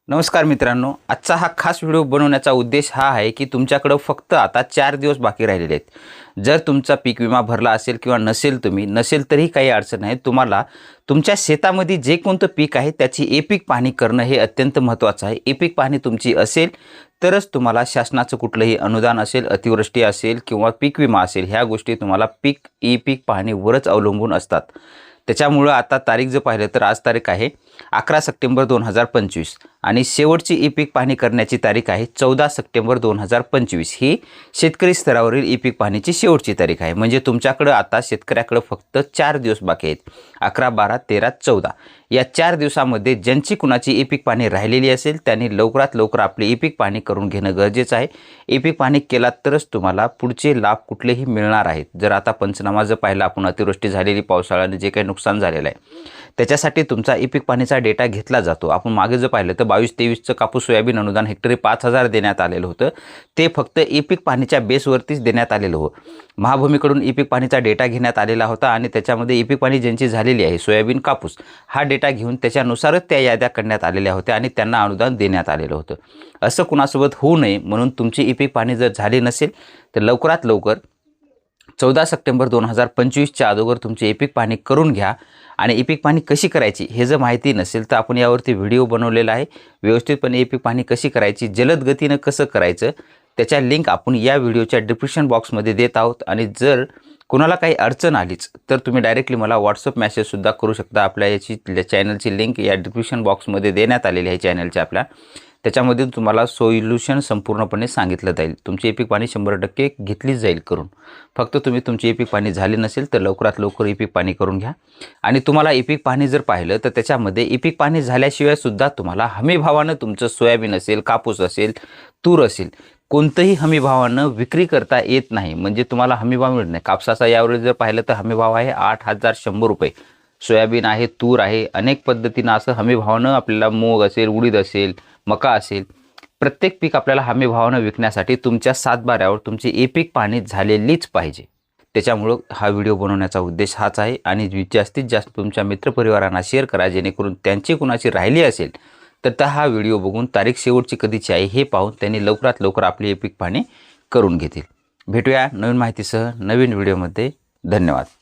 नमस्कार मित्रांनो, आजचा हा खास व्हिडिओ बनवण्याचा उद्देश हा आहे की तुमच्याकडे फक्त आता 4 दिवस बाकी राहिलेले आहेत। जर तुमचा पीक विमा भरला असेल किंवा नसेल तरी काही अडचण नाही। तुम्हाला तुमच्या शेतामध्ये जे कोणतं पीक आहे त्याची ई-पीक पाहणी करणं हे अत्यंत महत्त्वाचं आहे। ई-पीक पाहणी तुमची असेल तरच तुम्हाला शासनाचं कुठलंही अनुदान असेल, अतिवृष्टी असेल किंवा पीक विमा असेल, ह्या गोष्टी तुम्हाला ई-पीक पाहणीवरच अवलंबून असतात। त्याच्यामुळं आता तारीख जर पाहिलं तर आज तारीख आहे 11 सप्टेंबर 2025 आणि शेवटची ई-पीक पाहणी करण्याची तारीख आहे 14 सप्टेंबर 2025। ही शेतकरी स्तरावरील ई-पीक पाहणीची शेवटची तारीख आहे। म्हणजे तुमच्याकडे आता शेतकऱ्याकडे फक्त 4 दिवस बाकी आहेत, 11, 12, 13, 14। या 4 दिवसामध्ये ज्यांची कुणाची ई-पीक पाहणी राहिलेली असेल त्यांनी लवकरात लवकर आपली ई-पीक पाहणी करून घेणं गरजेचं आहे। ई-पीक पाहणी केला तरच तुम्हाला पुढचे लाभ कुठलेही मिळणार आहेत। जर आता पंचनामा जर पाहिला आपण, अतिवृष्टी झालेली, पावसाळ्याने जे काही नुकसान झालेलं आहे त्याच्यासाठी तुमचा ई-पीक पाहणीचा डेटा घेतला जातो। आपण मागे जर पाहिलं तर 22-23चं कापूस सोयाबीन अनुदान हेक्टरी 5,000 देण्यात आलेलं होतं। ते फक्त ई-पीक पाहणीच्या बेसवरतीच देण्यात आलेलं होतं। महाभूमीकडून ई-पीक पाहणीचा डेटा घेण्यात आलेला होता आणि त्याच्यामध्ये ई-पीक पाहणी ज्यांची झालेली आहे सोयाबीन, कापूस, हा डेटा घेऊन त्याच्यानुसारच त्या याद्या करण्यात आलेल्या होत्या आणि त्यांना अनुदान देण्यात आलेलं होतं। असं कुणासोबत होऊ नये म्हणून तुमची ई-पीक पाहणी जर झाली नसेल तर लवकरात लवकर 14 सप्टेंबर 2025च्या अगोदर तुमची ई-पीक पाहणी करून घ्या। आणि ई-पीक पाहणी कशी करायची हे जर माहिती नसेल तर आपण यावरती व्हिडिओ बनवलेला आहे। व्यवस्थितपणे ई-पीक पाहणी कशी करायची, जलद गतीनं कसं करायचं, त्याच्या लिंक आपण या व्हिडिओच्या डिस्क्रिप्शन बॉक्समध्ये देत आहोत। आणि जर कोणाला काही अडचण आलीच तर तुम्ही डायरेक्टली मला व्हॉट्सअप मेसेजसुद्धा करू शकता। आपल्या याची चॅनलची लिंक या डिस्क्रिप्शन बॉक्समध्ये देण्यात आलेली आहे चॅनलच्या आपल्या, त्याच्यामध्ये तुम्हाला सोल्युशन संपूर्णपणे सांगितलं जाईल। तुमची ई-पीक पाहणी 100% घेतलीच जाईल करून। फक्त तुम्ही तुमची ई-पीक पाहणी झाली नसेल तर लवकरात लवकर ई-पीक पाहणी करून घ्या। आणि तुम्हाला ई-पीक पाहणी जर पाहिलं तर त्याच्यामध्ये ई-पीक पाहणी झाल्याशिवाय सुद्धा तुम्हाला हमी भावानं तुमचं सोयाबीन असेल, कापूस असेल, तूर असेल, कोणतंही हमी भावानं विक्री करता येत नाही। म्हणजे तुम्हाला हमी भाव मिळत नाही। कापसाचा यावेळी जर पाहिलं तर हमी भाव आहे 8,100 रुपये। सोयाबीन आहे, तूर आहे, अनेक पद्धतीनं असं हमी भावानं आपल्याला मूग असेल, उडीद असेल, मका असेल, प्रत्येक पीक आपल्याला हमी भावानं विकण्यासाठी तुमच्या सातबाऱ्यावर तुमची ई-पीक पाहणी झालेलीच पाहिजे। त्याच्यामुळं हा व्हिडिओ बनवण्याचा उद्देश हाच आहे। आणि जास्तीत जास्त तुमच्या मित्रपरिवारांना शेअर करा, जेणेकरून त्यांची कुणाची राहिली असेल तर हा व्हिडिओ बघून तारीख शेवटची कधीची आहे हे पाहून त्यांनी लवकरात लवकर आपली ई-पीक पाहणी करून घेतील। भेटूया नवीन माहितीसह नवीन व्हिडिओमध्ये। धन्यवाद।